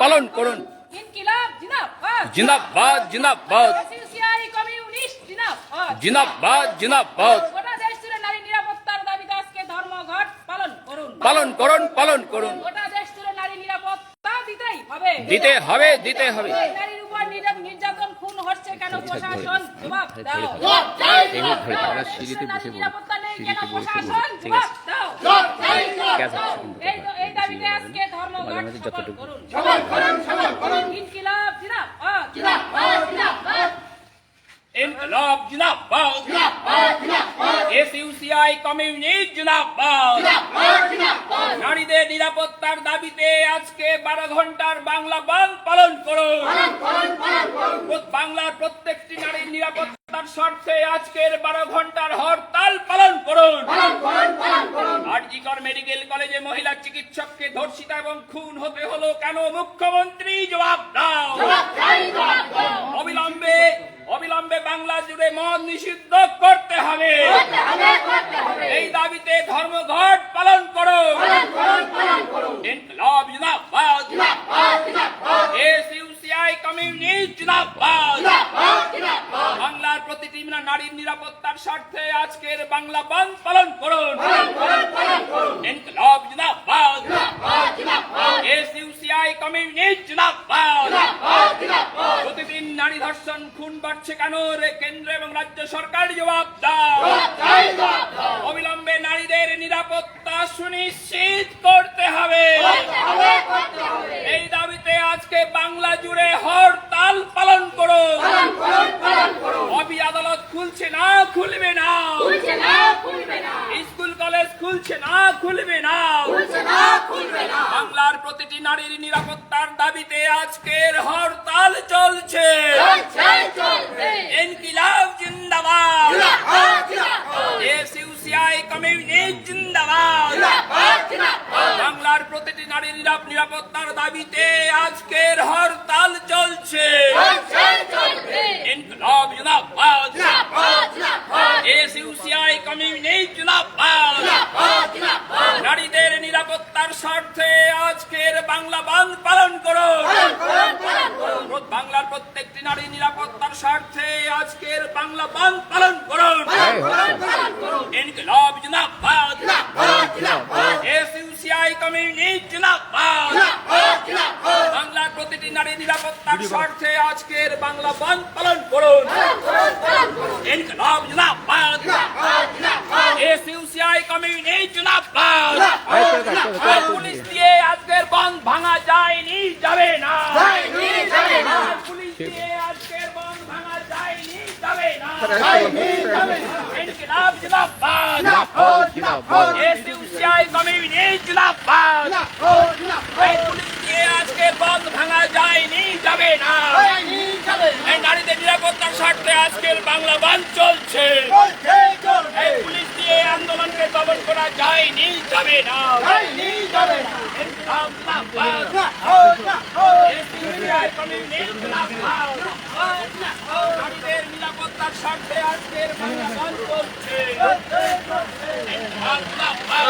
পালন করুন। ইনকিলাব জিন্দাবাদ জিন্দাবাদ জিন্দাবাদ এসইউসিআই কমিউনিস্ট জিন্দাবাদ জিন্দাবাদ জিন্দাবাদ। গোটা দেশ জুড়ে নারী নিরাপত্তার দাবিতে আজকে ধর্মঘট পালন করুন। পালন করুন পালন করুন। গোটা দেশ জুড়ে নারী নিরাপত্তা দিতেই হবে দিতে হবে দিতে হবে। এই নারীর উপর নির্যাতন খুন হচ্ছে কেন? প্রশাসন জবাব দাও। নারী নিরাপত্তা নেই কেন? প্রশাসন জবাব দাও। এই দাবিতে আজকে ধর্মঘট সফল করুন। ইনকিলাব জিন্দাবাদ ইনকিলাব জিন্দাবাদ এসইউসিআই কমিউনিস্ট জিন্দাবাদ। নারীদের নিরাপত্তার দাবিতে আজকে 12 ঘন্টার বাংলা বন্ধ পালন করুন। বাংলার প্রত্যেকটি নারীর নিরাপত্তার স্বার্থে আজকের 12 ঘন্টার হরতাল পালন করুন। আরজিকর মেডিকেল কলেজে মহিলা চিকিৎসককে ধর্ষিতা এবং খুন হতে হলো কেন? মুখ্যমন্ত্রী জবাব দাও। অবিলম্বে বাংলা জুড়ে মদ নিষিদ্ধ করতে হবে। এই দাবিতে ধর্মঘট পালন করো। ইনকিলাব জিন্দাবাদ এসইউসিআই কমিউনিস্ট জিন্দাবাদ। বাংলার প্রতিটি নারীর নিরাপত্তার স্বার্থে আজকের বাংলা বন্ধ পালন করুন। ইনকিলাব জিন্দাবাদ এসইউসিআই কমিউনিস্ট জিন্দাবাদ। প্রতিদিন নারী ধর্ষণ খুন বাড়ছে কেন? কেন্দ্র এবং রাজ্য সরকার জবাব দাও। অবিলম্বে নারীদের নিরাপত্তা সুনিশ্চিত করতে হবে। এই দাবিতে আজকে বাংলা জুড়ে হরতাল পালন করো। অবি আদালত খুলছে না, খুলবে না। স্কুল কলেজ খুলছে না, খুলবে না। বাংলার প্রতিটি নারীর নিরাপত্তার দাবিতে আজকের হরতাল চলছে। ইনকিলাব জিন্দাবাদ এসইউসিআই কমিউনিস্ট জিন্দাবাদ। বাংলার প্রতিটি নারীর নিরাপত্তার দাবিতে আজকের হরতাল চলছে। ইনকিলাব জিন্দাবাদ এসইউসিআই কমিউনিস্ট জিন্দাবাদ। নারীদের নিরাপত্তার স্বার্থে আজকের বাংলা বন্ধ পালন করুন। বাংলার প্রত্যেকটি নারীর নিরাপত্তার স্বার্থে আজকের বাংলা বন্ধ পালন করুন। ইনকিলাব জিন্দাবাদ এসইউসিআই কমিউনিস্ট জিন্দাবাদ। বাংলার প্রতিটি নারীর নিরাপত্তার স্বার্থে আজকের বাংলা বন্ধ পালন করুন। ইনকিলাব জিন্দাবাদ এসইউসিআই কমিউনিস্ট জিন্দাবাদ। পুলিশ দিয়ে আজকের বন্ধ ভাঙা যায়নি, যাবে না। পুলিশ দিয়ে আজকের বন্ধ ভাঙা যায়নি, যাবে না। ইনকিলাব জিন্দাবাদ এসইউসিআই কমিউনিস্ট জিন্দাবাদ। পুলিশ দিয়ে আজকের বন্ধ ভাঙা যায়নি, যাবে না। এই নারীদের নিরাপত্তার স্বার্থে আজকের বাংলা বন্ধ চলছে। এই পুলিশ দিয়ে আন্দোলনকে দমন করা যায়নি, যাবে না। ইনকিলাব জিন্দাবাদ এসইউসিআই কমিউনিস্ট জিন্দাবাদ। নারীদের নিরাপত্তার স্বার্থে আজকের বাংলা বন্ধ চলছে। ইনকিলাব জিন্দাবাদ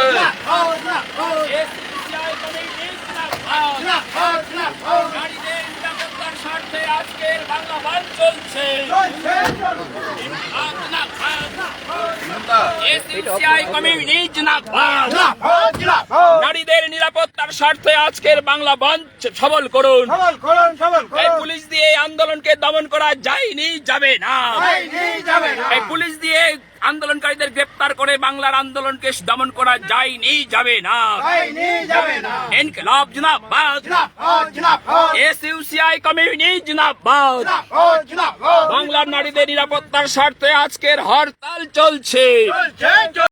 এসইউসিআই কমিউনিস্ট জিন্দাবাদ। নারীদের নিরাপত্তার স্বার্থে আজকের বাংলা বন্ধ চলছে। ইনকিলাব জিন্দাবাদ এসইউসিআই কমিউনিস্ট জিন্দাবাদ। নারীদের নিরাপত্তার স্বার্থে আজকের বাংলা বন্ধ সফল করুন। এই পুলিশ দিয়ে আন্দোলনকে দমন করা যায়নি, যাবে না। এই পুলিশ দিয়ে আন্দোলনকারীদের গ্রেপ্তার করে বাংলার আন্দোলনকে দমন করা যায়নি, যাবে না। ইনকিলাব জিন্দাবাদ এসইউসিআই কমিউনিস্ট জিন্দাবাদ। বাংলার নারীদের নিরাপত্তার স্বার্থে আজকের হরতাল চলছে।